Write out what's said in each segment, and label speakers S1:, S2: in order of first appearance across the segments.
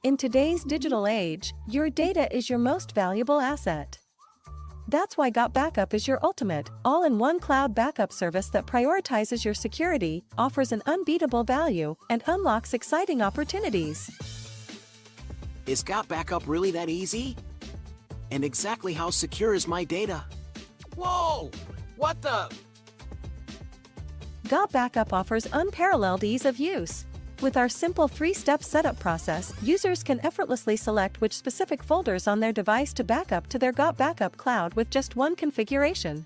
S1: In today's digital age, your data is your most valuable asset. That's why GotBackup is your ultimate, all-in-one cloud backup service that prioritizes your security, offers an unbeatable value, and unlocks exciting opportunities.
S2: Is GotBackup really that easy? And exactly how secure is my data? Whoa! What the?
S1: GotBackup offers unparalleled ease of use. With our simple 3-step setup process, users can effortlessly select which specific folders on their device to back up to their GotBackup cloud with just one configuration.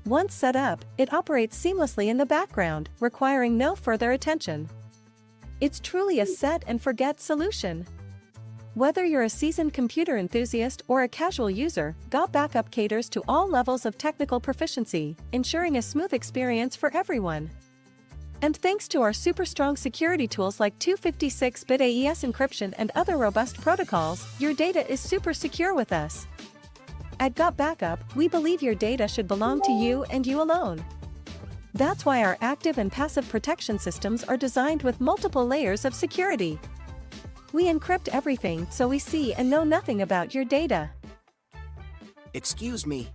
S1: Once set up, it operates seamlessly in the background, requiring no further attention. It's truly a set-and-forget solution. Whether you're a seasoned computer enthusiast or a casual user, GotBackup caters to all levels of technical proficiency, ensuring a smooth experience for everyone. And thanks to our super strong security tools like 256-bit AES encryption and other robust protocols, your data is super secure with us. At GotBackup, we believe your data should belong to you and you alone. That's why our active and passive protection systems are designed with multiple layers of security. We encrypt everything so we see and know nothing about your data.
S2: Excuse me.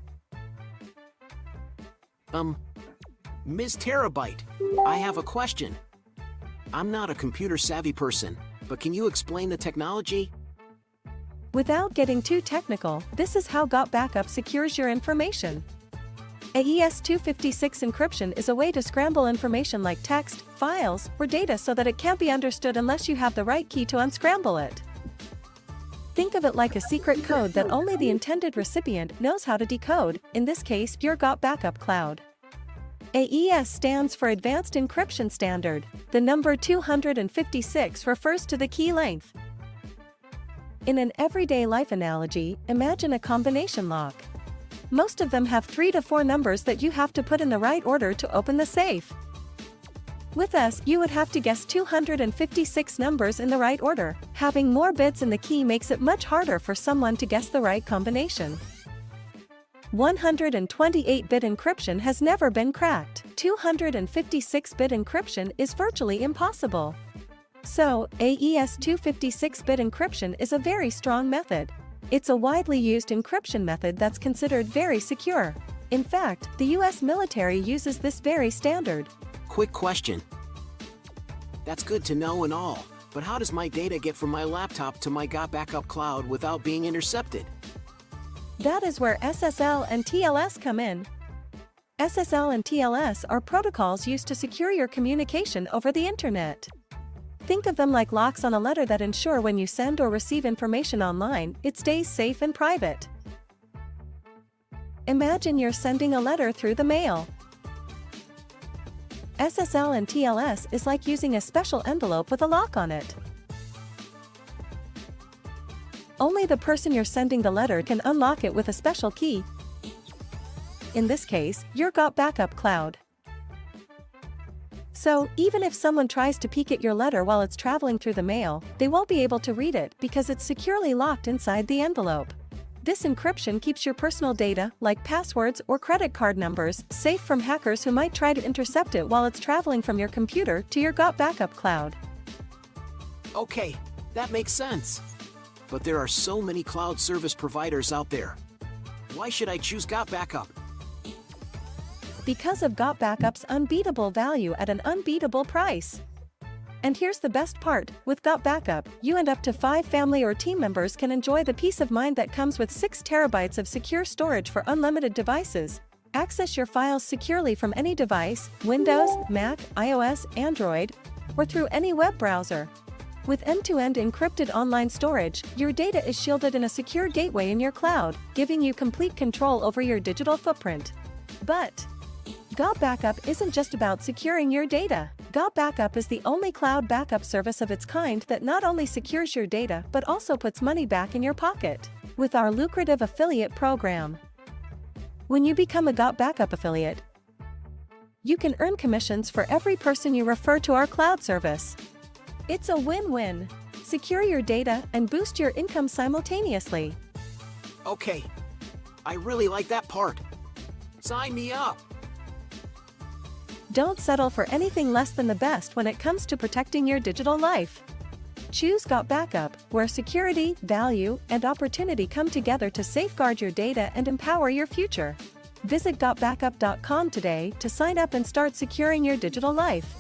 S2: Ms. Terabyte, I have a question. I'm not a computer-savvy person, but can you explain the technology?
S1: Without getting too technical, this is how GotBackup secures your information. AES 256 encryption is a way to scramble information like text, files, or data so that it can't be understood unless you have the right key to unscramble it. Think of it like a secret code that only the intended recipient knows how to decode, in this case, your GotBackup cloud. AES stands for Advanced Encryption Standard. The number 256 refers to the key length. In an everyday life analogy, imagine a combination lock. Most of them have 3 to 4 numbers that you have to put in the right order to open the safe. With us, you would have to guess 256 numbers in the right order. Having more bits in the key makes it much harder for someone to guess the right combination. 128-bit encryption has never been cracked. 256-bit encryption is virtually impossible. So, AES 256-bit encryption is a very strong method. It's a widely used encryption method that's considered very secure. In fact, the US military uses this very standard.
S2: Quick question. That's good to know and all, but how does my data get from my laptop to my GotBackup cloud without being intercepted?
S1: That is where SSL and TLS come in. SSL and TLS are protocols used to secure your communication over the internet. Think of them like locks on a letter that ensure when you send or receive information online, it stays safe and private. Imagine you're sending a letter through the mail. SSL and TLS is like using a special envelope with a lock on it. Only the person you're sending the letter can unlock it with a special key. In this case, your GotBackup cloud. So, even if someone tries to peek at your letter while it's traveling through the mail, they won't be able to read it because it's securely locked inside the envelope. This encryption keeps your personal data, like passwords or credit card numbers, safe from hackers who might try to intercept it while it's traveling from your computer to your GotBackup cloud.
S2: Okay, that makes sense. But there are so many cloud service providers out there. Why should I choose GotBackup?
S1: Because of GotBackup's unbeatable value at an unbeatable price. And here's the best part, with GotBackup, you and up to 5 family or team members can enjoy the peace of mind that comes with 6 terabytes of secure storage for unlimited devices. Access your files securely from any device, Windows, Mac, iOS, Android, or through any web browser. With end-to-end encrypted online storage, your data is shielded in a secure gateway in your cloud, giving you complete control over your digital footprint. But GotBackup isn't just about securing your data. GotBackup is the only cloud backup service of its kind that not only secures your data but also puts money back in your pocket with our lucrative affiliate program. When you become a GotBackup affiliate, you can earn commissions for every person you refer to our cloud service. It's a win-win. Secure your data and boost your income simultaneously.
S2: Okay, I really like that part. Sign me up.
S1: Don't settle for anything less than the best when it comes to protecting your digital life. Choose GotBackup, where security, value, and opportunity come together to safeguard your data and empower your future. Visit GotBackup.com today to sign up and start securing your digital life.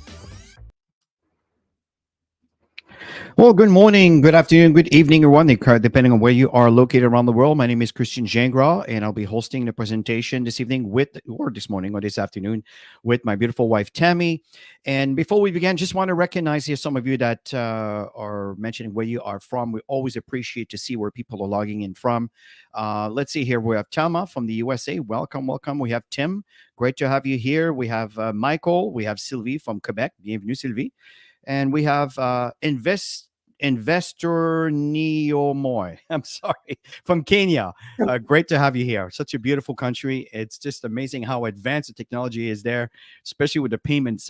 S3: Well, good morning, good afternoon, good evening, everyone, depending on where you are located around the world. My name is Christian Jangra, and I'll be hosting the presentation this evening or this morning or this afternoon with my beautiful wife, Tammy. And before we begin, just want to recognize here some of you that are mentioning where you are from. We always appreciate to see where people are logging in from. Let's see here. We have Tammy from the USA. Welcome, welcome. We have Tim. Great to have you here. We have Michael. We have Sylvie from Quebec. Bienvenue, Sylvie. And we have Investor Neomoy, I'm sorry, from Kenya. Great to have you here. Such a beautiful country. It's just amazing how advanced the technology is there, especially with the payments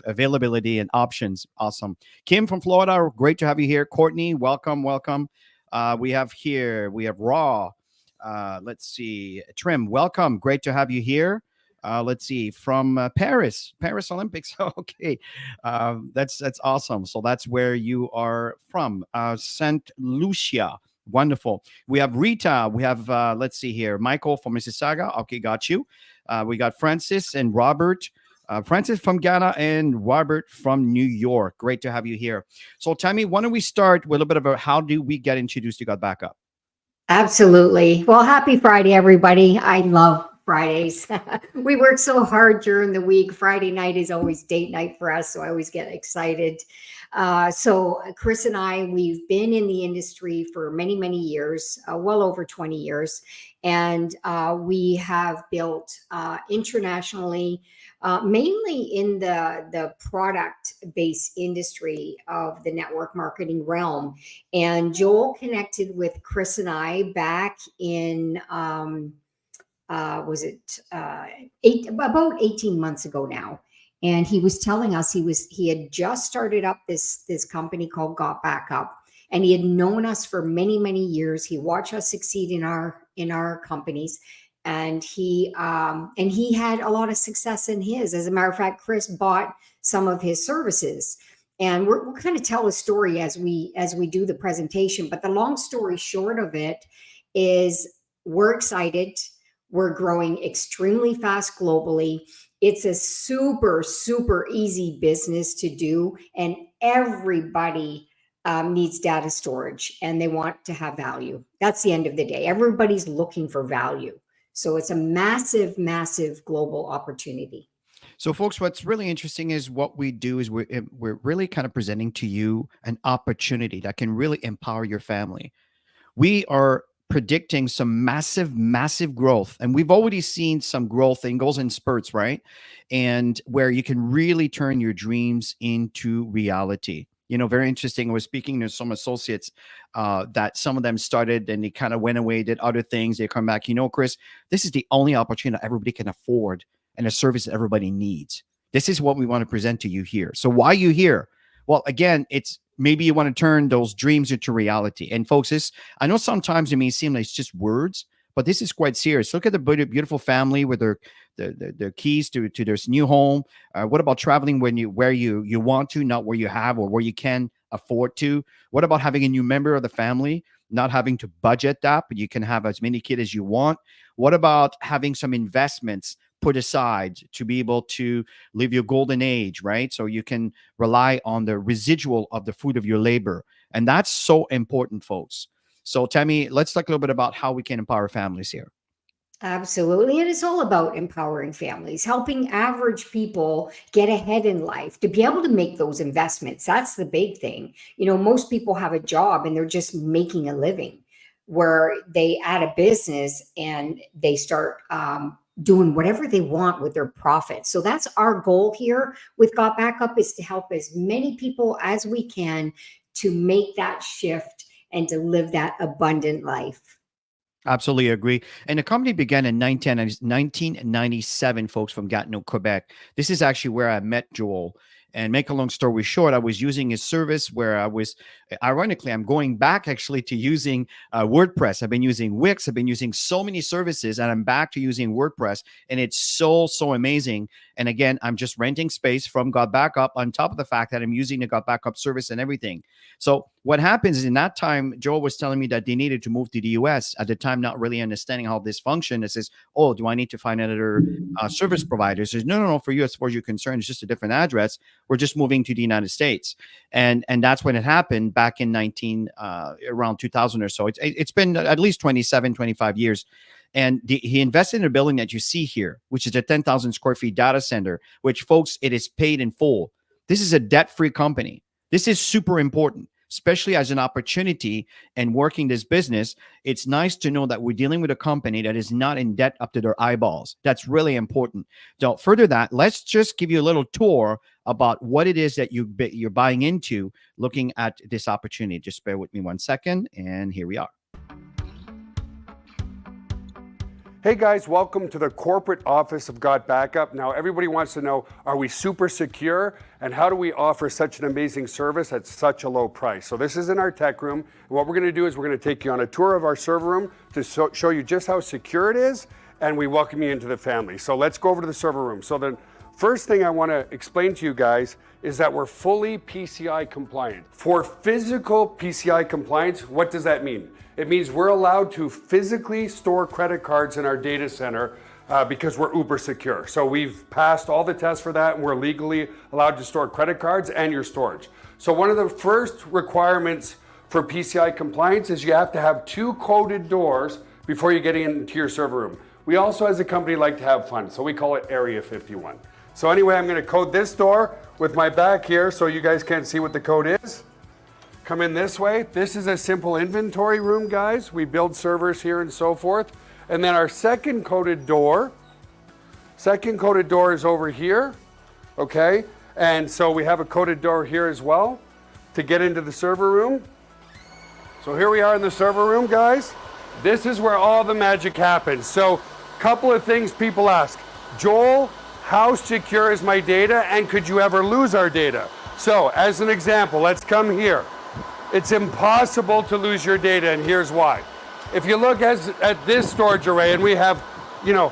S3: availability and options. Awesome. Kim from Florida, great to have you here. Courtney, welcome, welcome. We have Raw. Let's see. Trim, welcome. Great to have you here. Let's see, from Paris Olympics. Okay, that's awesome. So that's where you are from, Saint Lucia. Wonderful. We have Rita. We have let's see here, Michael from Mississauga. Okay, got you. We got Francis and Robert. Francis from Ghana and Robert from New York. Great to have you here. So, Tammy, why don't we start with a little bit of how do we get introduced to GotBackup?
S4: Absolutely. Well, happy Friday, everybody. I love Fridays. We work so hard during the week. Friday night is always date night for us, so I always get excited. So Chris and I, we've been in the industry for many, many years, well over 20 years. And we have built internationally, mainly in the product-based industry of the network marketing realm. And Joel connected with Chris and I back in about 18 months ago now. And he was telling us he had just started up this company called GotBackup, and he had known us for many, many years. He watched us succeed in our companies, and he had a lot of success in his. As a matter of fact, Chris bought some of his services, and we'll kind of tell a story as we do the presentation. But the long story short of it is, we're excited. We're growing extremely fast globally. It's a super, super easy business to do, and everybody needs data storage, and they want to have value. That's the end of the day. Everybody's looking for value. So it's a massive, massive global opportunity.
S3: So, folks, what's really interesting is what we do is we're really kind of presenting to you an opportunity that can really empower your family. We are predicting some massive, massive growth. And we've already seen some growth, and goes in spurts, right? And where you can really turn your dreams into reality. You know, very interesting. I was speaking to some associates that some of them started and they kind of went away, did other things. They come back, Chris, this is the only opportunity that everybody can afford and a service that everybody needs. This is what we want to present to you here. So why are you here? Well, again, it's maybe you want to turn those dreams into reality. And folks, I know sometimes it may seem like it's just words, but this is quite serious. Look at the beautiful family with their keys to their new home. What about traveling where you want to, not where you have or where you can afford to? What about having a new member of the family, not having to budget that, but you can have as many kids as you want? What about having some investments put aside to be able to live your golden age, right? So you can rely on the residual of the fruit of your labor. And that's so important, folks. So Tammy, let's talk a little bit about how we can empower families here.
S4: Absolutely. And it's all about empowering families, helping average people get ahead in life, to be able to make those investments. That's the big thing. Most people have a job and they're just making a living, where they add a business and they start doing whatever they want with their profits. So that's our goal here with GotBackup, is to help as many people as we can to make that shift and to live that abundant life.
S3: Absolutely agree. And the company began in 1997, folks, from Gatineau, Quebec. This is actually where I met Joel. And make a long story short, I was using his service where ironically, I'm going back actually to using WordPress. I've been using Wix. I've been using so many services, and I'm back to using WordPress. And it's so amazing. And again, I'm just renting space from GotBackup on top of the fact that I'm using the GotBackup service and everything. So what happens is in that time, Joel was telling me that they needed to move to the US at the time, not really understanding how this functioned. It says, oh, do I need to find another service provider? It says, no. For you, as far as you're concerned, it's just a different address. We're just moving to the United States. And that's when it happened back in around 2000 or so. It's been at least 25 years. And he invested in a building that you see here, which is a 10,000 square feet data center, which, folks, it is paid in full. This is a debt-free company. This is super important, especially as an opportunity and working this business. It's nice to know that we're dealing with a company that is not in debt up to their eyeballs. That's really important. Don't further that. Let's just give you a little tour about what it is that you're buying into looking at this opportunity. Just bear with me 1 second. And here we are.
S5: Hey guys, welcome to the corporate office of GotBackup. Now everybody wants to know, are we super secure? And how do we offer such an amazing service at such a low price? So this is in our tech room. And what we're gonna do is we're gonna take you on a tour of our server room to show you just how secure it is, and we welcome you into the family. So let's go over to the server room. So the first thing I wanna explain to you guys is that we're fully PCI compliant. For physical PCI compliance, what does that mean? It means we're allowed to physically store credit cards in our data center because we're uber secure. So we've passed all the tests for that, and we're legally allowed to store credit cards and your storage. So one of the first requirements for PCI compliance is you have to have 2 coded doors before you get into your server room. We also, as a company, like to have fun, so we call it Area 51. So anyway, I'm gonna code this door with my back here so you guys can't see what the code is. Come in this way. This is a simple inventory room, guys. We build servers here and so forth. And then our second coded door is over here, okay? And so we have a coded door here as well to get into the server room. So here we are in the server room, guys. This is where all the magic happens. So couple of things people ask. Joel, how secure is my data, and could you ever lose our data? So as an example, let's come here. It's impossible to lose your data, and here's why. If you look at this storage array, and we have,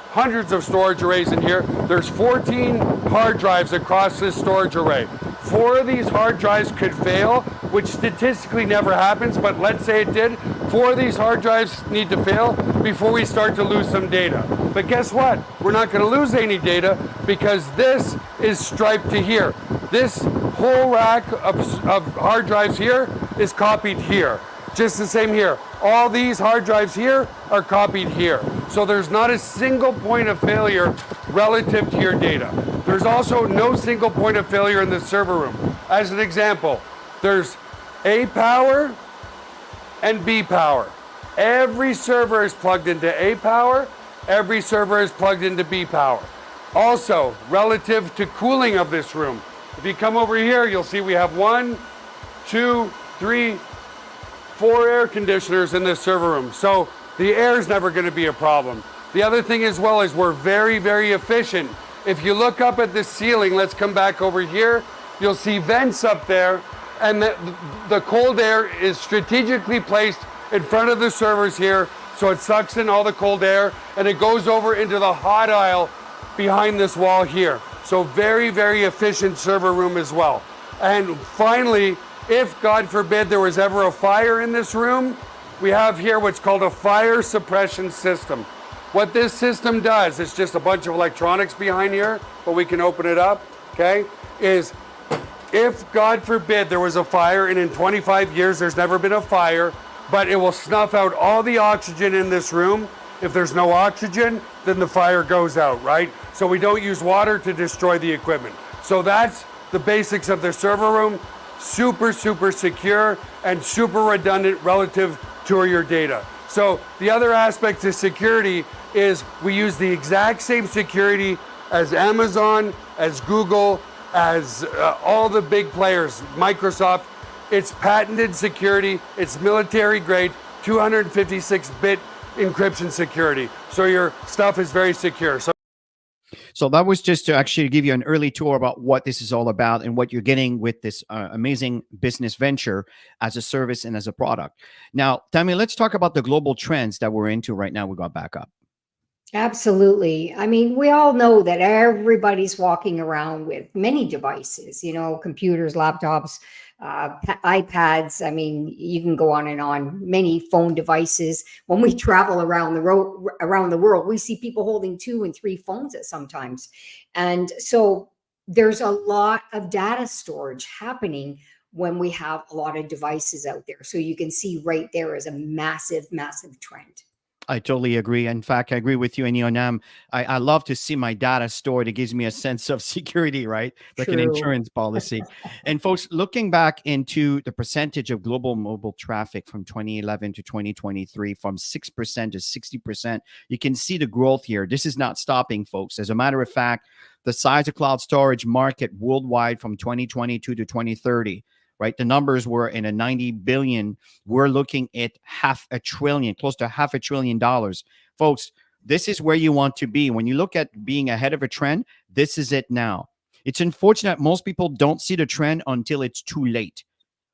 S5: hundreds of storage arrays in here, there's 14 hard drives across this storage array. 4 of these hard drives could fail, which statistically never happens, but let's say it did. 4 of these hard drives need to fail before we start to lose some data. But guess what? We're not going to lose any data because this is striped to here. This whole rack of hard drives here is copied here. Just the same here. All these hard drives here are copied here. So there's not a single point of failure relative to your data. There's also no single point of failure in the server room. As an example, there's A power and B power. Every server is plugged into A power. Every server is plugged into B power. Also, relative to cooling of this room, if you come over here, you'll see we have 1, 2, 3, 4 air conditioners in this server room. So the air is never going to be a problem. The other thing as well is we're very, very efficient. If you look up at the ceiling, let's come back over here, you'll see vents up there, and the cold air is strategically placed in front of the servers here, so it sucks in all the cold air, and it goes over into the hot aisle behind this wall here. So very, very efficient server room as well. And finally, if God forbid there was ever a fire in this room, we have here what's called a fire suppression system. What this system does, it's just a bunch of electronics behind here, but we can open it up, okay, is if God forbid there was a fire, and in 25 years there's never been a fire, but it will snuff out all the oxygen in this room. If there's no oxygen, then the fire goes out, right? So we don't use water to destroy the equipment. So that's the basics of the server room. Super, super secure and super redundant relative to your data. So the other aspect to security is we use the exact same security as Amazon, as Google, as all the big players, Microsoft. It's patented security. It's military grade, 256-bit encryption security. So your stuff is very secure.
S3: So that was just to actually give you an early tour about what this is all about and what you're getting with this amazing business venture as a service and as a product. Now, Tammy, let's talk about the global trends that we're into right now. We got backup.
S4: Absolutely. I mean, we all know that everybody's walking around with many devices, you know, computers, laptops, iPads. I mean, you can go on and on, many phone devices. When we travel around the world, we see people holding 2 and 3 phones at sometimes. And so there's a lot of data storage happening when we have a lot of devices out there. So you can see right there is a massive, massive trend.
S3: I totally agree. In fact, I agree with you. And I love to see my data stored. It gives me a sense of security, right? Like an
S4: True.
S3: insurance policy. And folks, looking back into the percentage of global mobile traffic from 2011 to 2023, from 6% to 60%, you can see the growth here. This is not stopping, folks. As a matter of fact, the size of cloud storage market worldwide from 2022 to 2030, right? The numbers were in a 90 billion. We're looking at $500 billion, close to $500 billion. Folks, this is where you want to be. When you look at being ahead of a trend, this is it now. It's unfortunate most people don't see the trend until it's too late.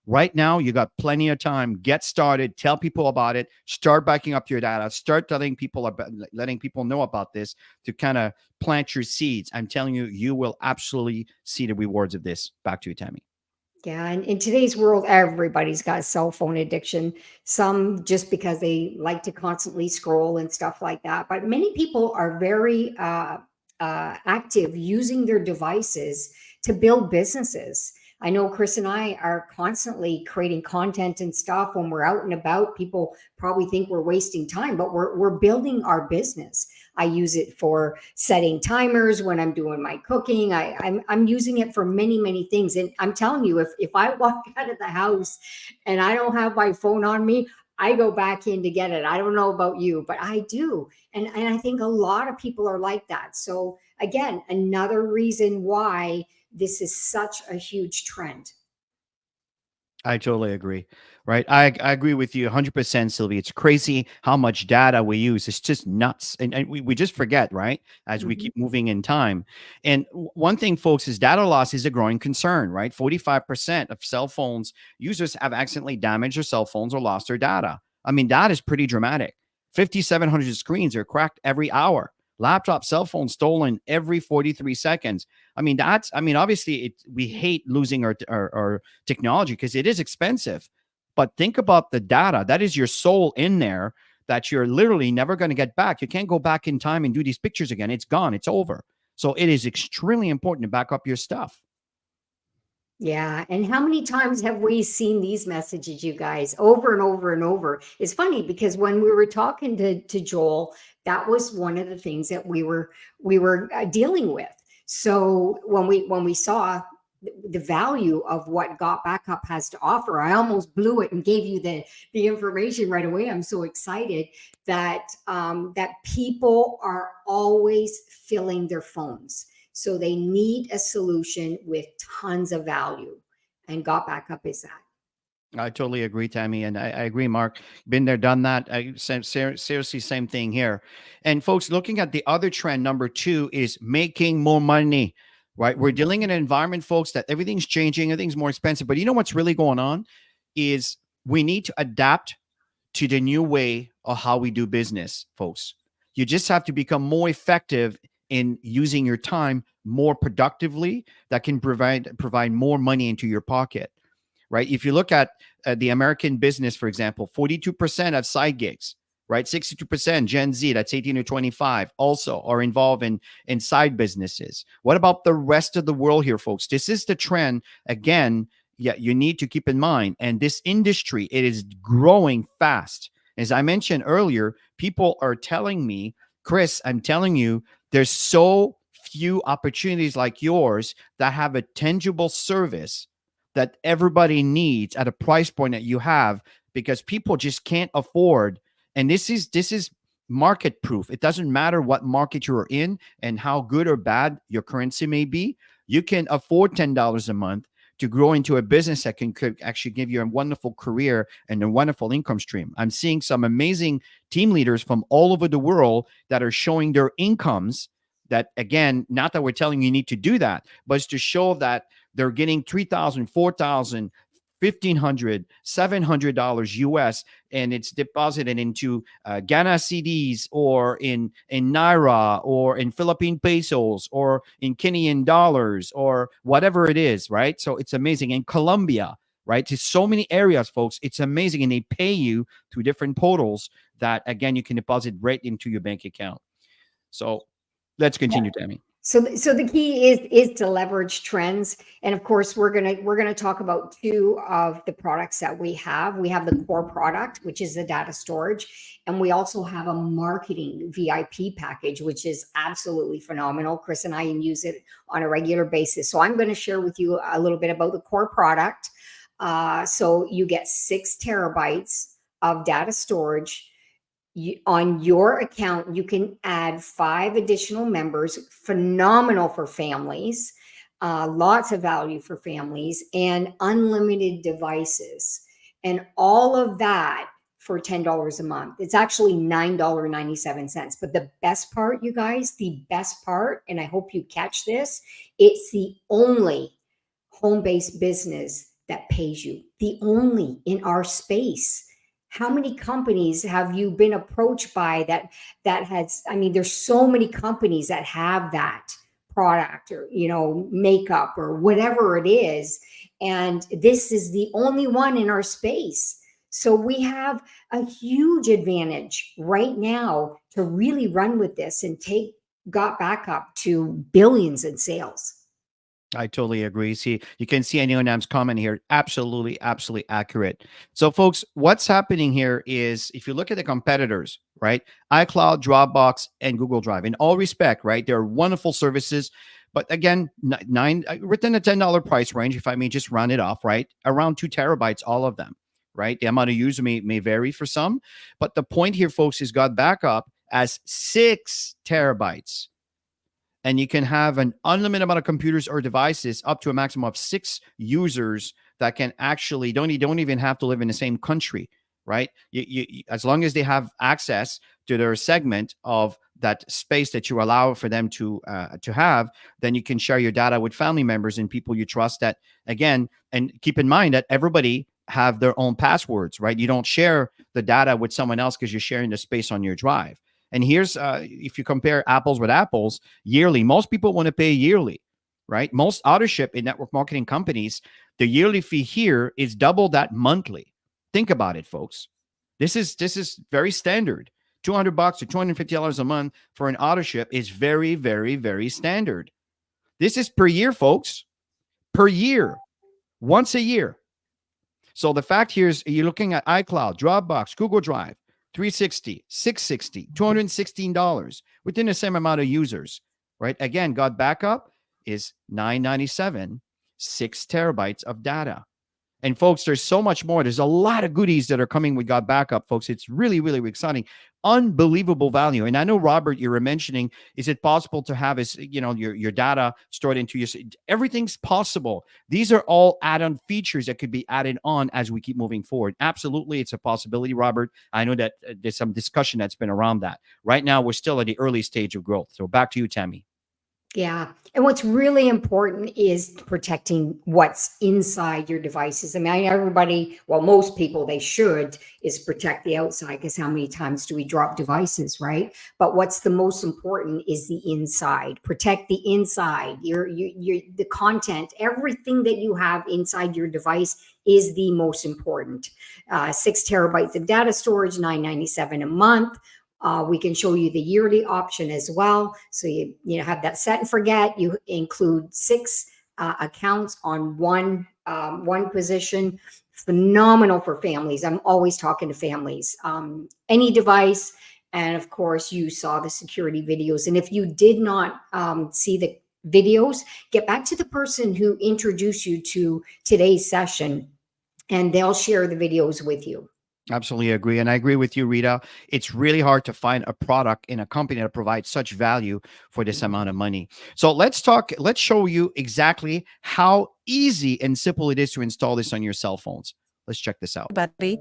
S3: Right now, you got plenty of time. Get started. Tell people about it. Start backing up your data. Start letting people know about this to kind of plant your seeds. I'm telling you, you will absolutely see the rewards of this. Back to you, Tammy.
S4: Yeah, and in today's world, everybody's got a cell phone addiction. Some just because they like to constantly scroll and stuff like that. But many people are very active using their devices to build businesses. I know Chris and I are constantly creating content and stuff when we're out and about. People probably think we're wasting time, but we're building our business. I use it for setting timers when I'm doing my cooking. I'm using it for many, many things. And I'm telling you, if I walk out of the house and I don't have my phone on me, I go back in to get it. I don't know about you, but I do. And I think a lot of people are like that. So again, another reason why this is such a huge trend.
S3: I totally agree. Right. I agree with you 100%, Sylvie. It's crazy how much data we use. It's just nuts. And we just forget, right? As we
S4: Mhm.
S3: keep moving in time. And one thing, folks, is data loss is a growing concern, right? 45% of cell phones users have accidentally damaged their cell phones or lost their data. I mean, that is pretty dramatic. 5,700 screens are cracked every hour. Laptop, cell phone stolen every 43 seconds. Obviously we hate losing our technology because it is expensive. But think about the data. That is your soul in there that you're literally never going to get back. You can't go back in time and do these pictures again. It's gone. It's over. So it is extremely important to back up your stuff.
S4: Yeah. And how many times have we seen these messages, you guys, over and over and over? It's funny because when we were talking to Joel, that was one of the things that we were dealing with. So when we saw the value of what GotBackup has to offer, I almost blew it and gave you the information right away. I'm so excited that that people are always filling their phones. So they need a solution with tons of value. And GotBackup is that.
S3: I totally agree, Tammy. And I agree, Mark. Been there, done that. Seriously, same thing here. And folks, looking at the other trend, number 2 is making more money, right? We're dealing in an environment, folks, that everything's changing, everything's more expensive. But you know what's really going on is we need to adapt to the new way of how we do business, folks. You just have to become more effective in using your time more productively. That can provide more money into your pocket, right? If you look at the American business, for example, 42% have side gigs, right? 62% Gen Z, that's 18 to 25, also are involved in side businesses. What about the rest of the world here, folks? This is the trend. Again, yeah, you need to keep in mind. And this industry, it is growing fast. As I mentioned earlier, people are telling me, Chris, I'm telling you, there's so few opportunities like yours that have a tangible service that everybody needs at a price point that you have, because people just can't afford. And this is market proof. It doesn't matter what market you're in and how good or bad your currency may be. You can afford $10 a month to grow into a business that could actually give you a wonderful career and a wonderful income stream. I'm seeing some amazing team leaders from all over the world that are showing their incomes that, again, not that we're telling you need to do that, but it's to show that they're getting $3,000, $4,000, $1,500, $700 US, and it's deposited into Ghana CDs, or in Naira, or in Philippine pesos, or in Kenyan dollars, or whatever it is, right? So it's amazing. In Colombia, right? To so many areas, folks, it's amazing. And they pay you through different portals that, again, you can deposit right into your bank account. So let's continue, Tammy.
S4: So the key is to leverage trends, and of course we're gonna talk about two of the products that we have. We have the core product, which is the data storage, and we also have a marketing VIP package, which is absolutely phenomenal. Chris and I use it on a regular basis. So I'm going to share with you a little bit about the core product. So you get 6 terabytes of data storage. On your account, you can add 5 additional members. Phenomenal for families, lots of value for families, and unlimited devices. And all of that for $10 a month. It's actually $9.97. But the best part, you guys, the best part, and I hope you catch this, it's the only home-based business that pays you. The only in our space. How many companies have you been approached by that has, I mean, there's so many companies that have that product, or, you know, makeup or whatever it is. And this is the only one in our space. So we have a huge advantage right now to really run with this and take GotBackup to billions in sales.
S3: I totally agree. See, you can see Anionam's comment here. Absolutely, absolutely accurate. So, folks, what's happening here is, if you look at the competitors, right? iCloud, Dropbox, and Google Drive, in all respect, right? They're wonderful services. But again, within a $10 price range, if I may just round it off, right? Around 2 terabytes, all of them, right? The amount of use may vary for some. But the point here, folks, is GotBackup as 6 terabytes. And you can have an unlimited amount of computers or devices, up to a maximum of 6 users that can actually don't even have to live in the same country, right? As long as they have access to their segment of that space that you allow for them to have, then you can share your data with family members and people you trust. That, again, and keep in mind that everybody have their own passwords, right? You don't share the data with someone else because you're sharing the space on your drive. And here's, if you compare apples with apples, yearly, most people want to pay yearly, right? Most auto-ship in network marketing companies, the yearly fee here is double that monthly. Think about it, folks. This is very standard. $200 to $250 a month for an auto-ship is very, very, very standard. This is per year, folks. Per year. Once a year. So the fact here is, you're looking at iCloud, Dropbox, Google Drive, $360, $660, $216 within the same amount of users, right? Again, GotBackup is $997, 6 terabytes of data. And folks, there's so much more. There's a lot of goodies that are coming with GotBackup, folks. It's really, really exciting. Unbelievable value. And I know, Robert, you were mentioning, is it possible to have your data stored into your, everything's possible. These are all add-on features that could be added on as we keep moving forward. Absolutely, it's a possibility, Robert. I know that there's some discussion that's been around that. Right now, we're still at the early stage of growth. So back to you, Tammy.
S4: Yeah. And what's really important is protecting what's inside your devices. I mean, everybody, well, most people, they should, is protect the outside, because how many times do we drop devices, right? But what's the most important is the inside. Protect the inside, the content, everything that you have inside your device is the most important. 6 terabytes of data storage, $997 a month. We can show you the yearly option as well. So you have that set and forget. You include 6 accounts on one position. Phenomenal for families. I'm always talking to families. Any device, and of course you saw the security videos. And if you did not see the videos, get back to the person who introduced you to today's session, and they'll share the videos with you.
S3: Absolutely agree. And I agree with you, Rita. It's really hard to find a product in a company that provides such value for this amount of money. So let's show you exactly how easy and simple it is to install this on your cell phones. Let's check this out.
S1: Buddy,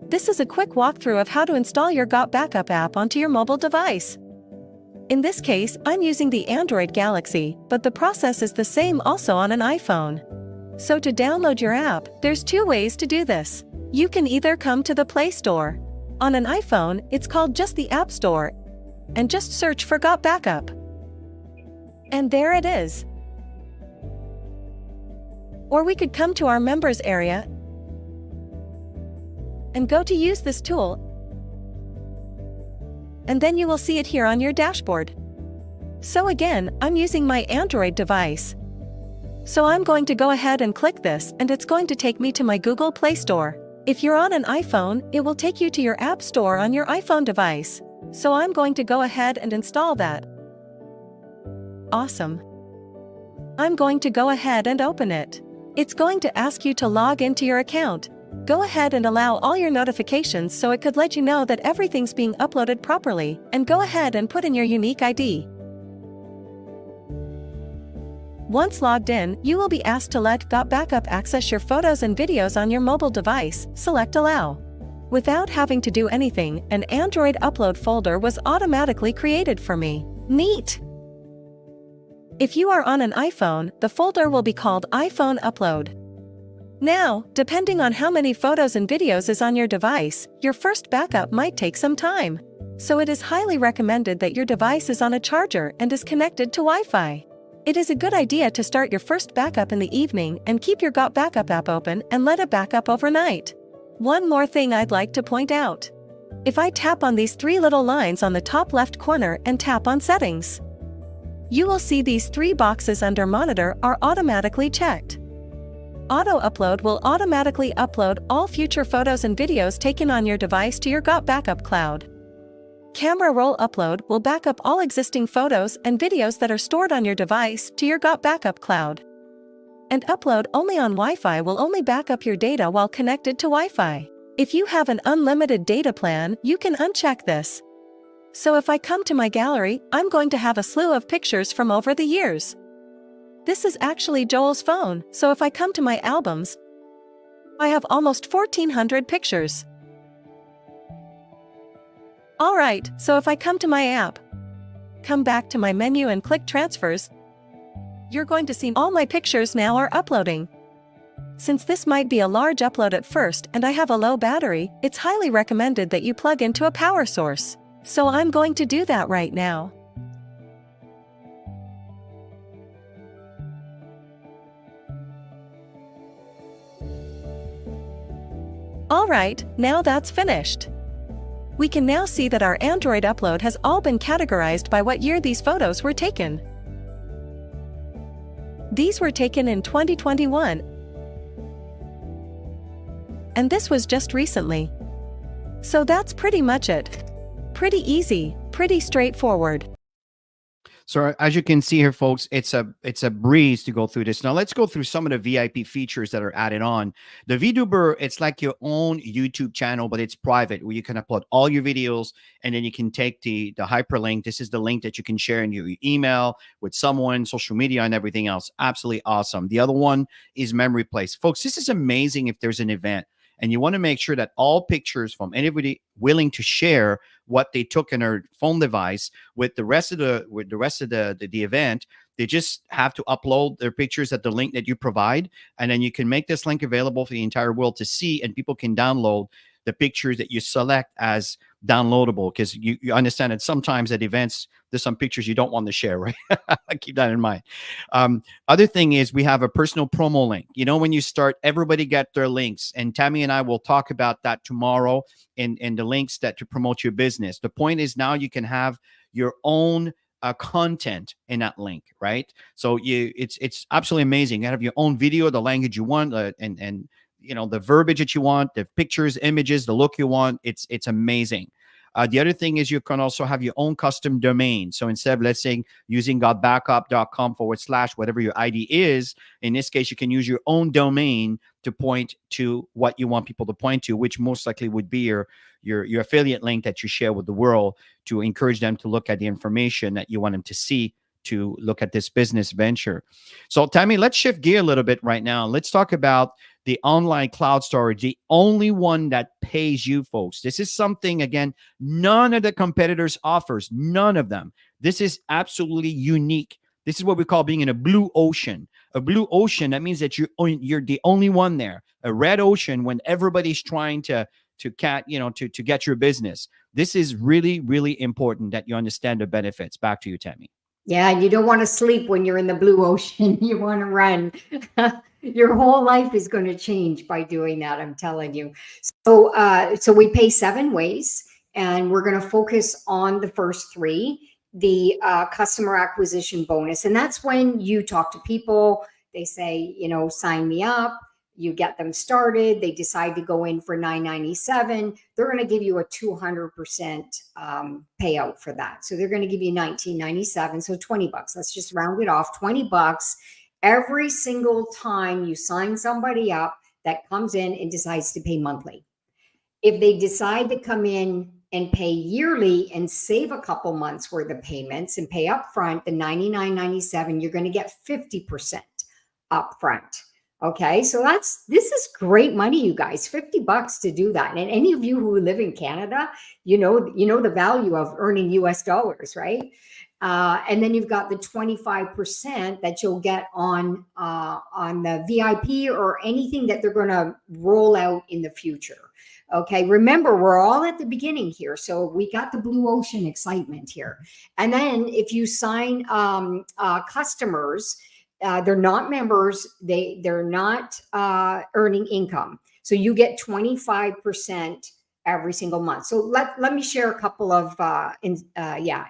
S1: this is a quick walkthrough of how to install your GotBackup app onto your mobile device. In this case, I'm using the Android Galaxy, but the process is the same also on an iPhone. So to download your app, there's two ways to do this. You can either come to the Play Store. On an iPhone, it's called just the App Store, and just search for GotBackup. And there it is. Or we could come to our members area and go to use this tool, and then you will see it here on your dashboard. So again, I'm using my Android device. So I'm going to go ahead and click this, and it's going to take me to my Google Play Store. If you're on an iPhone, it will take you to your App Store on your iPhone device. So I'm going to go ahead and install that. Awesome. I'm going to go ahead and open it. It's going to ask you to log into your account. Go ahead and allow all your notifications so it could let you know that everything's being uploaded properly, and go ahead and put in your unique ID. Once logged in, you will be asked to let GotBackup access your photos and videos on your mobile device. Select Allow. Without having to do anything, an Android upload folder was automatically created for me. Neat! If you are on an iPhone, the folder will be called iPhone Upload. Now, depending on how many photos and videos is on your device, your first backup might take some time. So it is highly recommended that your device is on a charger and is connected to Wi-Fi. It is a good idea to start your first backup in the evening and keep your GotBackup app open and let it back up overnight. One more thing I'd like to point out. If I tap on these three little lines on the top left corner and tap on Settings, you will see these three boxes under Monitor are automatically checked. Auto Upload will automatically upload all future photos and videos taken on your device to your GotBackup cloud. Camera Roll Upload will back up all existing photos and videos that are stored on your device to your GotBackup cloud. And Upload Only on Wi-Fi will only back up your data while connected to Wi-Fi. If you have an unlimited data plan, you can uncheck this. So if I come to my gallery, I'm going to have a slew of pictures from over the years. This is actually Joel's phone, so if I come to my albums, I have almost 1,400 pictures. Alright, so if I come to my app, come back to my menu and click Transfers, you're going to see all my pictures now are uploading. Since this might be a large upload at first and I have a low battery, it's highly recommended that you plug into a power source. So I'm going to do that right now. Alright, now that's finished. We can now see that our Android upload has all been categorized by what year these photos were taken. These were taken in 2021. And this was just recently. So that's pretty much it. Pretty easy, pretty straightforward.
S3: So as you can see here, folks, it's a breeze to go through this. Now let's go through some of the VIP features that are added on. The VTuber, it's like your own YouTube channel, but it's private, where you can upload all your videos, and then you can take the hyperlink. This is the link that you can share in your email with someone, social media, and everything else. Absolutely awesome. The other one is Memory Place. Folks, this is amazing if there's an event and you want to make sure that all pictures from anybody willing to share what they took in their phone device with the rest of the event, they just have to upload their pictures at the link that you provide, and then you can make this link available for the entire world to see, and people can download the pictures that you select as downloadable, because you understand that sometimes at events there's some pictures you don't want to share, right? Keep that in mind. Other thing is we have a personal promo link. You know, when you start, everybody get their links, and Tammy and I will talk about that tomorrow in the links that to promote your business. The point is now you can have your own content in that link, right? So it's absolutely amazing. You have your own video, the language you want, and you know, the verbiage that you want, the pictures, images, the look you want. It's amazing. The other thing is you can also have your own custom domain. So instead of, let's say, using gotbackup.com/ whatever your ID is, in this case, you can use your own domain to point to what you want people to point to, which most likely would be your affiliate link that you share with the world to encourage them to look at the information that you want them to see to look at this business venture. So Tammy, let's shift gear a little bit right now. Let's talk about the online cloud storage, the only one that pays you, folks. This is something, again, none of the competitors offers, none of them. This is absolutely unique. This is what we call being in a blue ocean. A blue ocean, that means that you're the only one there. A red ocean, when everybody's trying to get your business. This is really, really important that you understand the benefits. Back to you, Tammy.
S4: Yeah, and you don't want to sleep when you're in the blue ocean. You want to run. Your whole life is going to change by doing that, I'm telling you. So we pay 7 ways, and we're going to focus on the first 3. The customer acquisition bonus, and that's when you talk to people. They say, sign me up. You get them started. They decide to go in for $9.97. They're going to give you a 200% payout for that. So they're going to give you $19.97. So $20. Let's just round it off. $20 every single time you sign somebody up that comes in and decides to pay monthly. If they decide to come in and pay yearly and save a couple months worth of payments and pay upfront, the $99.97, you're going to get 50% upfront. Okay, so this is great money, you guys. $50 to do that. And any of you who live in Canada, you know the value of earning US dollars, right? And then you've got the 25% that you'll get on the VIP or anything that they're going to roll out in the future. Okay, remember, we're all at the beginning here. So we got the blue ocean excitement here. And then if you sign customers, they're not members, they're not earning income. So you get 25% every single month. So let me share a couple of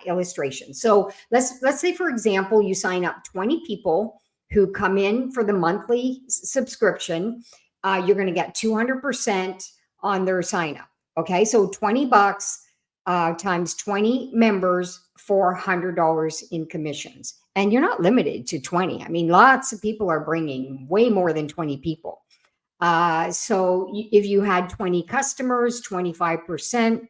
S4: illustrations. So let's say, for example, you sign up 20 people who come in for the monthly subscription. You're going to get 200% on their sign up. Okay, so $20 times 20 members, $400 in commissions. And you're not limited to 20. I mean, lots of people are bringing way more than 20 people. So if you had 20 customers, 25%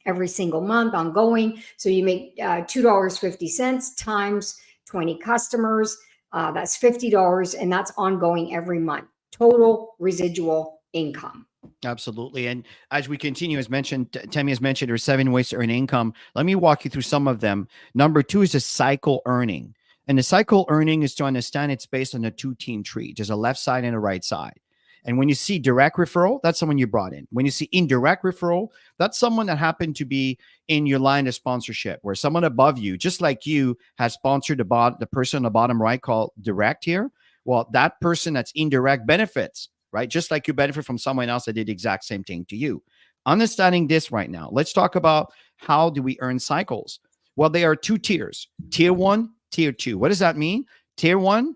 S4: every single month ongoing. So you make $2.50 times 20 customers. That's $50, and that's ongoing every month. Total residual income.
S3: Absolutely. And as we continue, as mentioned, Tammy has mentioned there are 7 ways to earn income. Let me walk you through some of them. Number 2 is a cycle earning. And the cycle earning is to understand it's based on a 2-team tree. There's a left side and a right side. And when you see direct referral, that's someone you brought in. When you see indirect referral, that's someone that happened to be in your line of sponsorship, where someone above you, just like you, has sponsored the person on the bottom right called direct here. Well, that person that's indirect benefits, right? Just like you benefit from someone else that did the exact same thing to you. Understanding this right now, let's talk about how do we earn cycles. Well, there are 2 tiers, tier 1, tier 2. What does that mean? Tier 1,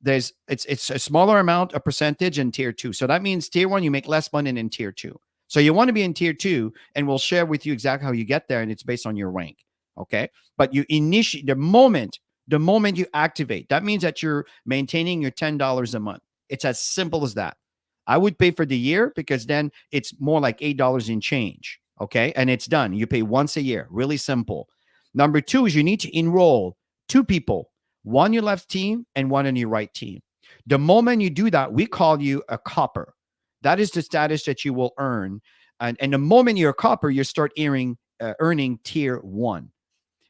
S3: it's a smaller amount, a percentage, in tier 2. So that means tier 1, you make less money than tier 2. So you want to be in tier 2, and we'll share with you exactly how you get there, and it's based on your rank. Okay. But you initiate the moment you activate, that means that you're maintaining your $10 a month. It's as simple as that. I would pay for the year because then it's more like $8 in change. Okay. And it's done. You pay once a year. Really simple. Number 2 is you need to enroll 2 people, one on your left team and one on your right team. The moment you do that, we call you a copper. That is the status that you will earn. And the moment you're a copper, you start earning tier 1.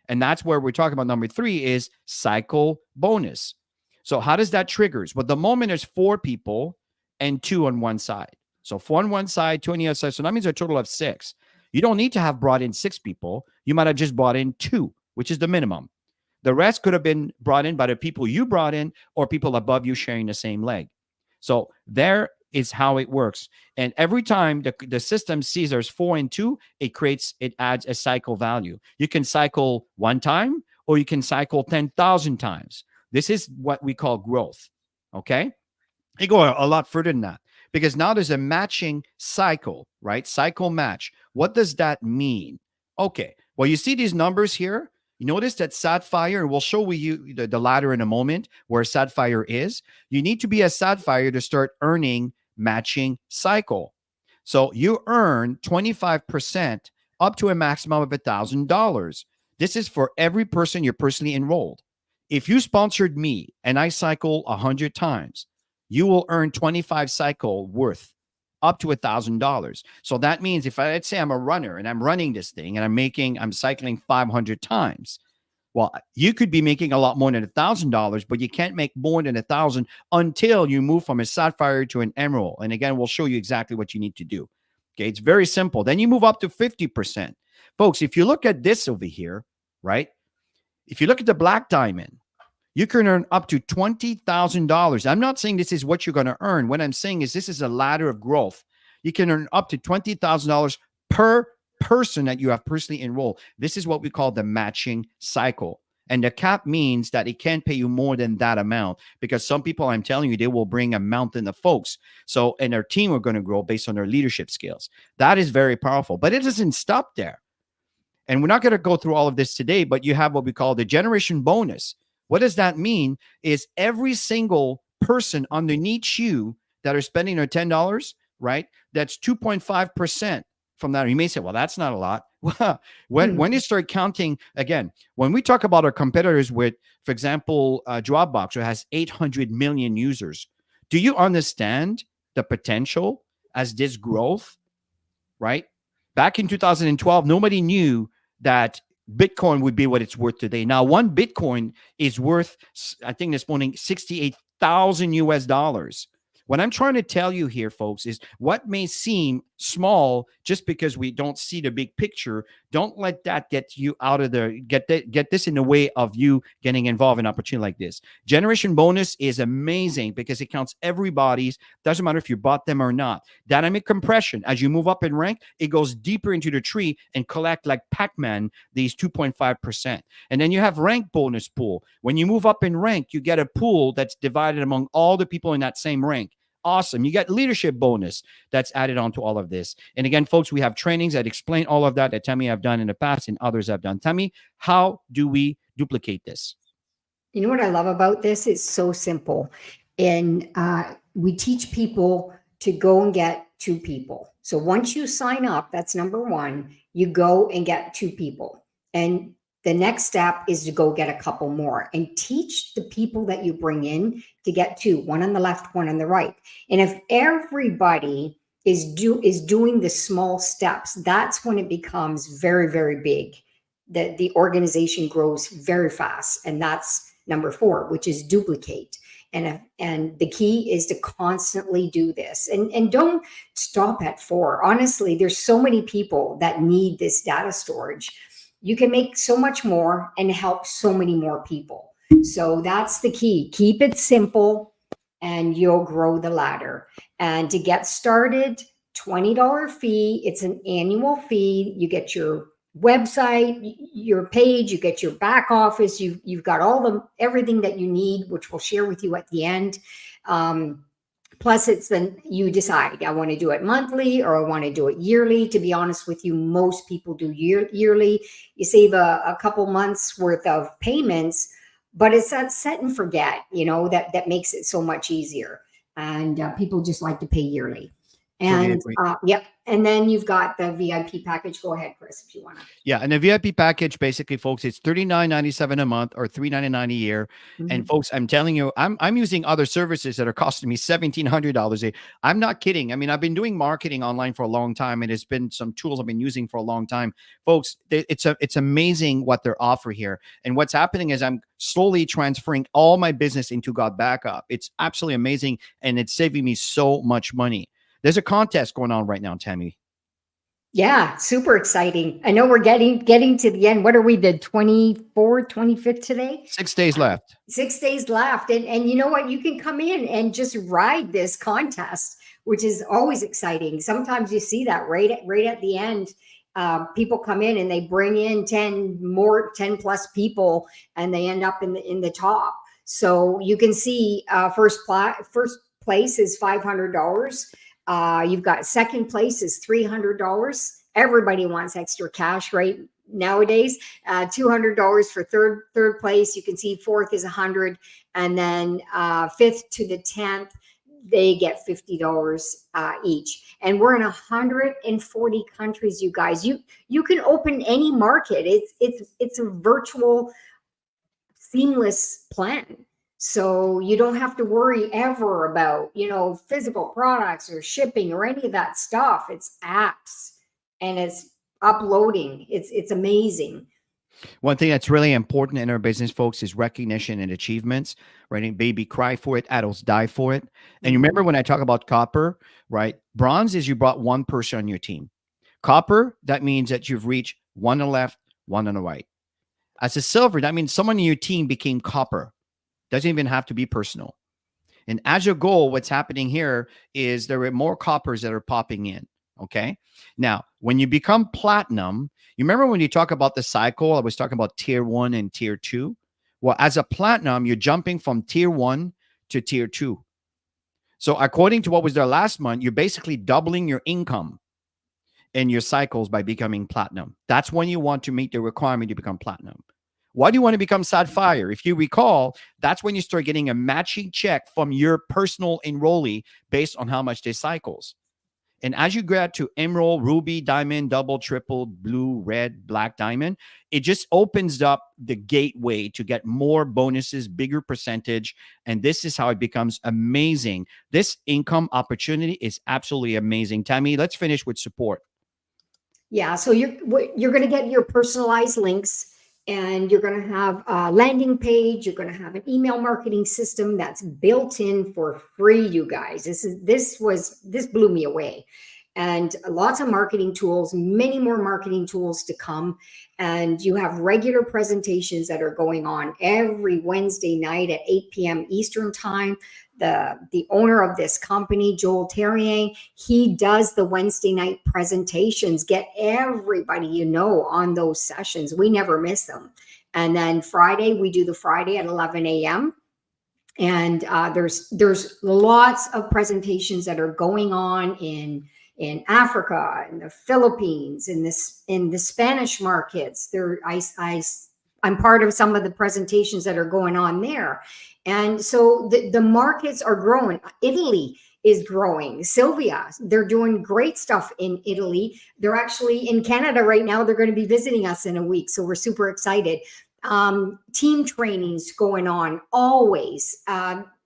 S3: And that's where we're talking about. Number 3 is cycle bonus. So how does that triggers? Well, the moment there's 4 people and 2 on one side. So 4 on one side, 2 on the other side. So that means a total of 6. You don't need to have brought in 6 people. You might have just brought in 2, which is the minimum. The rest could have been brought in by the people you brought in or people above you sharing the same leg. So there is how it works. And every time the system sees there's 4 and 2, it adds a cycle value. You can cycle 1 time or you can cycle 10,000 times. This is what we call growth. Okay. You go a lot further than that because now there's a matching cycle, right? Cycle match. What does that mean? Okay. Well, you see these numbers here. You notice that Sapphire, and we'll show you the ladder in a moment where Sapphire is. You need to be a Sapphire to start earning matching cycle. So you earn 25% up to a maximum of $1,000. This is for every person you're personally enrolled. If you sponsored me and I cycle 100 times, you will earn 25 cycle worth up to $1,000. So that means let's say I'm a runner and I'm running this thing and I'm cycling 500 times. Well, you could be making a lot more than $1,000, but you can't make more than 1,000 until you move from a sapphire to an emerald. And again, we'll show you exactly what you need to do. Okay, it's very simple. Then you move up to 50%. Folks, if you look at this over here, right? If you look at the black diamond, you can earn up to $20,000. I'm not saying this is what you're going to earn. What I'm saying is this is a ladder of growth. You can earn up to $20,000 per person that you have personally enrolled. This is what we call the matching cycle. And the cap means that it can't pay you more than that amount, because some people, I'm telling you, they will bring a mountain of folks. So, and their team are going to grow based on their leadership skills. That is very powerful, but it doesn't stop there. And we're not going to go through all of this today, but you have what we call the generation bonus. What does that mean? Is every single person underneath you that are spending their $10, right? That's 2.5% from that. You may say, well, that's not a lot. When you start counting, again, when we talk about our competitors with, for example, Dropbox, who has 800 million users, do you understand the potential as this growth, right? Back in 2012, nobody knew that Bitcoin would be what it's worth today. Now, one Bitcoin is worth, I think this morning, 68,000 US dollars. What I'm trying to tell you here, folks, is what may seem small just because we don't see the big picture. Don't let that get you out of the, get this in the way of you getting involved in an opportunity like this. Generation bonus is amazing because it counts everybody's, doesn't matter if you bought them or not. Dynamic compression, as you move up in rank, it goes deeper into the tree and collect like Pac-Man, these 2.5%. And then you have rank bonus pool. When you move up in rank, you get a pool that's divided among all the people in that same rank. Awesome. You get leadership bonus that's added on to all of this. And again, folks, we have trainings that explain all of that Tammy have done in the past and others have done. Tammy, how do we duplicate this?
S4: You know what I love about this? It's so simple. And we teach people to go and get 2 people. So once you sign up, that's number 1, you go and get 2 people. And the next step is to go get a couple more and teach the people that you bring in to get 2, one on the left, one on the right. And if everybody is doing the small steps, that's when it becomes very, very big. The organization grows very fast. And that's number 4, which is duplicate. And the key is to constantly do this. And don't stop at 4. Honestly, there's so many people that need this data storage. You can make so much more and help so many more people. So that's the key. Keep it simple and you'll grow the ladder. And to get started, $20 fee. It's an annual fee. You get your website, your page, you get your back office. You've got everything that you need, which we'll share with you at the end. Plus, it's then you decide, I want to do it monthly or I want to do it yearly. To be honest with you, most people do yearly. You save a couple months worth of payments, but it's that set and forget, that makes it so much easier. And people just like to pay yearly. And yep. And then you've got the VIP package. Go ahead, Chris, if you want to.
S3: Yeah. And the VIP package, basically, folks, it's $39.97 a month or $399 a year. Mm-hmm. And folks, I'm telling you, I'm using other services that are costing me $1,700 a year. I'm not kidding. I mean, I've been doing marketing online for a long time, and it's been some tools I've been using for a long time. Folks, it's amazing what they're offering here. And what's happening is I'm slowly transferring all my business into GotBackup. It's absolutely amazing. And it's saving me so much money. There's a contest going on right now, Tammy.
S4: Yeah, super exciting. I know we're getting to the end. What are we, the 24th, 25th today?
S3: 6 days left.
S4: 6 days left. And you know what? You can come in and just ride this contest, which is always exciting. Sometimes you see that right at the end. People come in and they bring in 10 plus people and they end up in the top. So you can see first place is $500. You've got second place is $300. Everybody wants extra cash right nowadays. $200 for third place. You can see fourth is $100, and then 5th to the 10th they get $50 each. And we're in 140 countries, you guys. You can open any market. It's a virtual, seamless plan. So you don't have to worry ever about, physical products or shipping or any of that stuff. It's apps and it's uploading. It's amazing.
S3: One thing that's really important in our business, folks, is recognition and achievements, right? And baby cry for it, adults die for it. And you remember when I talk about copper, right? Bronze is you brought one person on your team. Copper, that means that you've reached one on the left, one on the right. As a silver, that means someone in your team became copper. Doesn't even have to be personal. And as your goal, what's happening here is there are more coppers that are popping in. Okay. Now, when you become platinum, you remember when you talk about the cycle, I was talking about tier 1 and tier 2. Well, as a platinum, you're jumping from tier 1 to tier 2. So according to what was there last month, you're basically doubling your income in your cycles by becoming platinum. That's when you want to meet the requirement to become platinum. Why do you want to become sapphire? If you recall, that's when you start getting a matching check from your personal enrollee based on how much they cycles. And as you get to emerald, ruby, diamond, double, triple, blue, red, black, diamond, it just opens up the gateway to get more bonuses, bigger percentage. And this is how it becomes amazing. This income opportunity is absolutely amazing. Tammy, let's finish with support.
S4: Yeah, so you're going to get your personalized links, and you're going to have a landing page. You're going to have an email marketing system that's built in for free, you guys. This blew me away. And lots of marketing tools, many more marketing tools to come. And you have regular presentations that are going on every Wednesday night at 8 p.m. Eastern time. The owner of this company, Joel Terrier, he does the Wednesday night presentations. Get everybody you know on those sessions. We never miss them. And then Friday, we do the Friday at 11 a.m. And there's lots of presentations that are going on in Africa, in the Philippines, in the Spanish markets. I'm part of some of the presentations that are going on there. And so the markets are growing. Italy is growing. Sylvia, they're doing great stuff in Italy. They're actually in Canada right now. They're going to be visiting us in a week. So we're super excited. Team trainings going on always.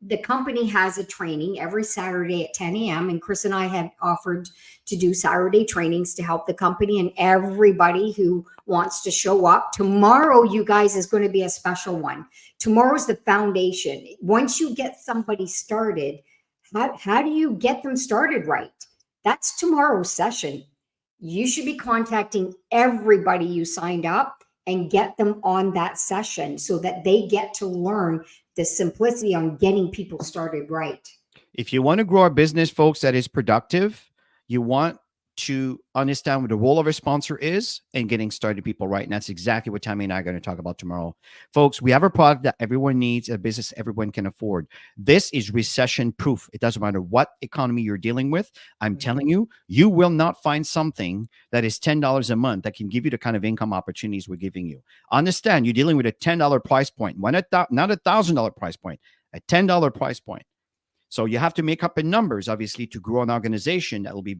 S4: The company has a training every Saturday at 10 a.m. And Chris and I had offered to do Saturday trainings to help the company and everybody who wants to show up. Tomorrow, you guys, is going to be a special one. Tomorrow's the foundation. Once you get somebody started, how do you get them started right? That's tomorrow's session. You should be contacting everybody you signed up and get them on that session so that they get to learn the simplicity on getting people started right.
S3: If you want to grow a business, folks, that is productive, you want to understand what the role of a sponsor is and getting started people right. And that's exactly what Tammy and I are going to talk about tomorrow. Folks, we have a product that everyone needs, a business everyone can afford. This is recession proof. It doesn't matter what economy you're dealing with. I'm telling you, you will not find something that is $10 a month that can give you the kind of income opportunities we're giving you. Understand, you're dealing with a $10 price point, not a $1,000 price point, a $10 price point. So you have to make up in numbers, obviously, to grow an organization that will be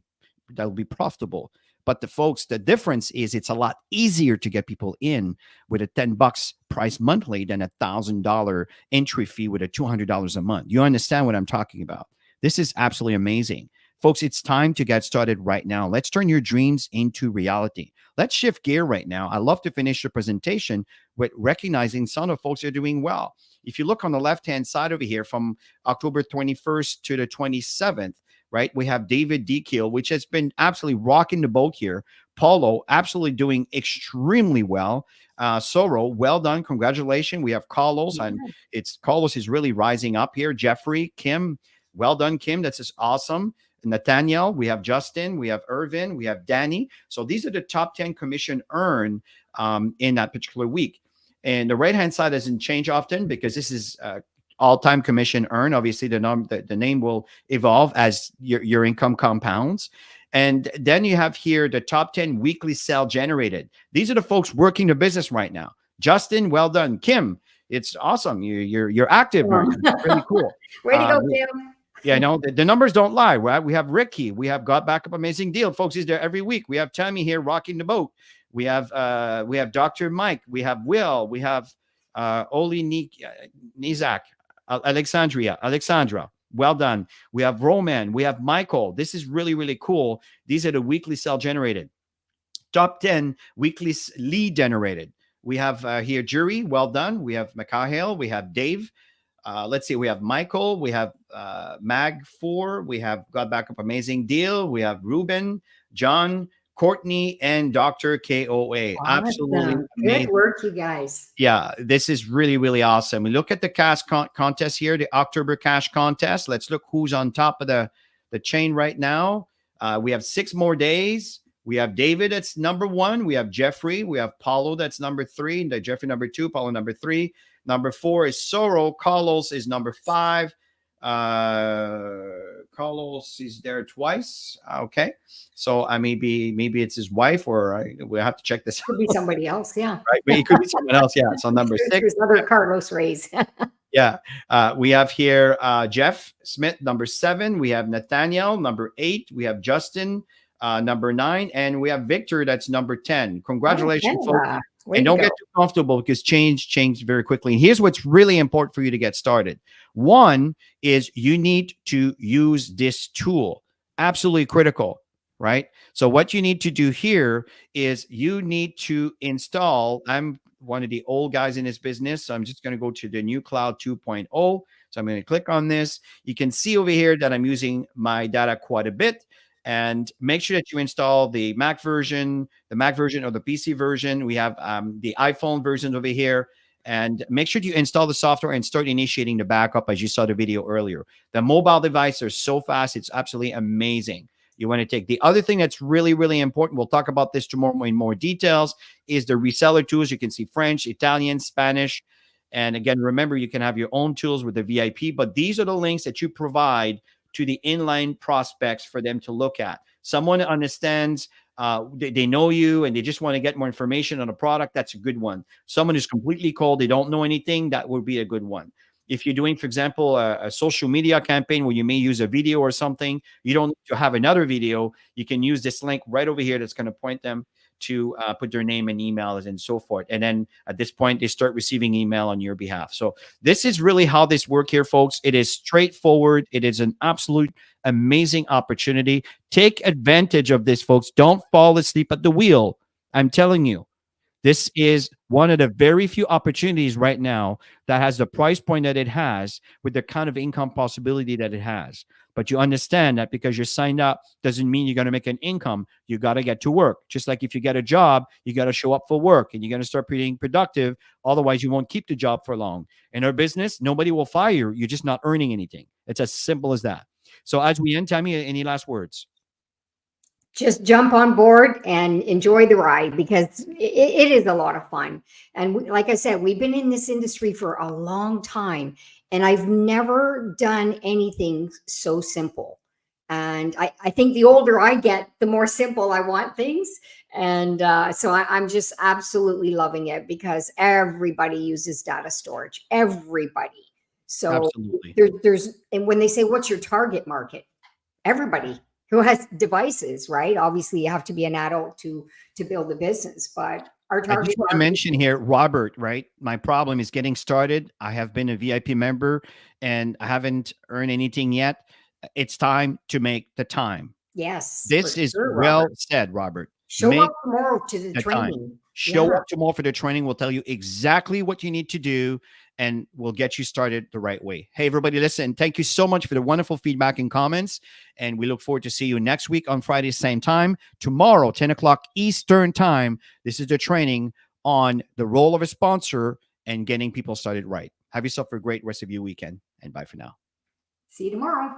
S3: profitable. But the difference is it's a lot easier to get people in with a $10 price monthly than a $1,000 entry fee with a $200 a month. You understand what I'm talking about? This is absolutely amazing. Folks, it's time to get started right now. Let's turn your dreams into reality. Let's shift gear right now. I love to finish the presentation with recognizing some of the folks that are doing well. If you look on the left-hand side over here from October 21st to the 27th, right, we have David Dekiel, which has been absolutely rocking the boat here. Paulo, absolutely doing extremely well. Soro, well done. Congratulations. We have Carlos, and Carlos is really rising up here. Jeffrey, Kim, well done, Kim. That's just awesome. Nathaniel, we have Justin, we have Irvin, we have Danny. So these are the top 10 commission earned in that particular week. And the right-hand side doesn't change often because this is all-time commission earned. Obviously, the name will evolve as your income compounds. And then you have here the top 10 weekly sale generated. These are the folks working the business right now. Justin, well done. Kim, it's awesome. You're active, Martin. It's really cool.
S4: Way to go, Kim.
S3: Yeah, no, the numbers don't lie, right? We have Ricky. We have GotBackup, amazing deal. Folks, he's there every week. We have Tammy here rocking the boat. We have Dr. Mike. We have Will. We have Oli Nizak, Alexandra. Well done. We have Roman. We have Michael. This is really, really cool. These are the weekly sale generated. Top 10 weekly lead generated. We have here Jury, well done. We have Mikhail, we have Dave. Let's see, we have Michael, we have Mag4, we have GotBackup, amazing deal. We have Ruben, John, Courtney, and Dr. KOA. Absolutely
S4: Awesome.
S3: amazing.
S4: Good work, you guys.
S3: Yeah, this is really, really awesome. We look at the cash contest here, the October cash contest. Let's look who's on top of the chain right now. We have 6 more days. We have David, that's number 1. We have Jeffrey. We have Paulo, that's number 3. And Jeffrey, number 2. Paulo, number 3. Number 4 is Soro. Carlos is number 5. Carlos is there twice. Okay. So maybe it's his wife, or we'll have to check this
S4: Could be somebody else, yeah.
S3: right? But it could be someone else. Yeah. So number 6.
S4: There's other Carlos Rays.
S3: Yeah. We have here Jeff Smith, number 7. We have Nathaniel, number 8. We have Justin, number 9. And we have Victor, that's number 10. Congratulations, folks. And don't get too comfortable, because change very quickly. And here's what's really important for you to get started. One is you need to use this tool. Absolutely critical, right? So what you need to do here is you need to install. I'm one of the old guys in this business, so I'm just going to go to the new Cloud 2.0. So I'm going to click on this. You can see over here that I'm using my data quite a bit. And make sure that you install the Mac version or the PC version. We have the iPhone version over here. And make sure you install the software and start initiating the backup, as you saw the video earlier. The mobile devices are so fast. It's absolutely amazing. You want to take the other thing that's really, really important. We'll talk about this tomorrow in more details, is the reseller tools. You can see French, Italian, Spanish. And again, remember, you can have your own tools with the VIP, but these are the links that you provide to the inline prospects for them to look at. Someone understands, they know you and they just want to get more information on a product. That's a good one. Someone who's completely cold, they don't know anything, that would be a good one. If you're doing, for example, a social media campaign where you may use a video or something, you don't need to have another video. You can use this link right over here that's going to point them to put their name and emails and so forth. And then at this point, they start receiving email on your behalf. So this is really how this works here, folks. It is straightforward. It is an absolute amazing opportunity. Take advantage of this, folks. Don't fall asleep at the wheel. I'm telling you, this is one of the very few opportunities right now that has the price point that it has, with the kind of income possibility that it has. But you understand that because you're signed up doesn't mean you're going to make an income. You got to get to work. Just like if you get a job, you got to show up for work and you're going to start being productive. Otherwise, you won't keep the job for long. In our business, nobody will fire you. You're just not earning anything. It's as simple as that. So as we end, Tammy, any last words?
S4: Just jump on board and enjoy the ride, because it is a lot of fun. And like I said, we've been in this industry for a long time, and I've never done anything so simple. And I think the older I get, the more simple I want things. And so I'm just absolutely loving it, because everybody uses data storage. Everybody. So there's, and when they say, what's your target market? Everybody who has devices, right? Obviously, you have to be an adult to build a business, but our target.
S3: I just want to mention here, Robert, right? My problem is getting started. I have been a VIP member and I haven't earned anything yet. It's time to make the time.
S4: Yes.
S3: This is well said, Robert.
S4: Show up tomorrow to the training.
S3: Show up tomorrow for the training. We'll tell you exactly what you need to do, and we'll get you started the right way. Hey, everybody, listen, thank you so much for the wonderful feedback and comments. And we look forward to see you next week on Friday, same time. Tomorrow, 10 o'clock Eastern time. This is the training on the role of a sponsor and getting people started right. Have yourself a great rest of your weekend, and bye for now.
S4: See you tomorrow.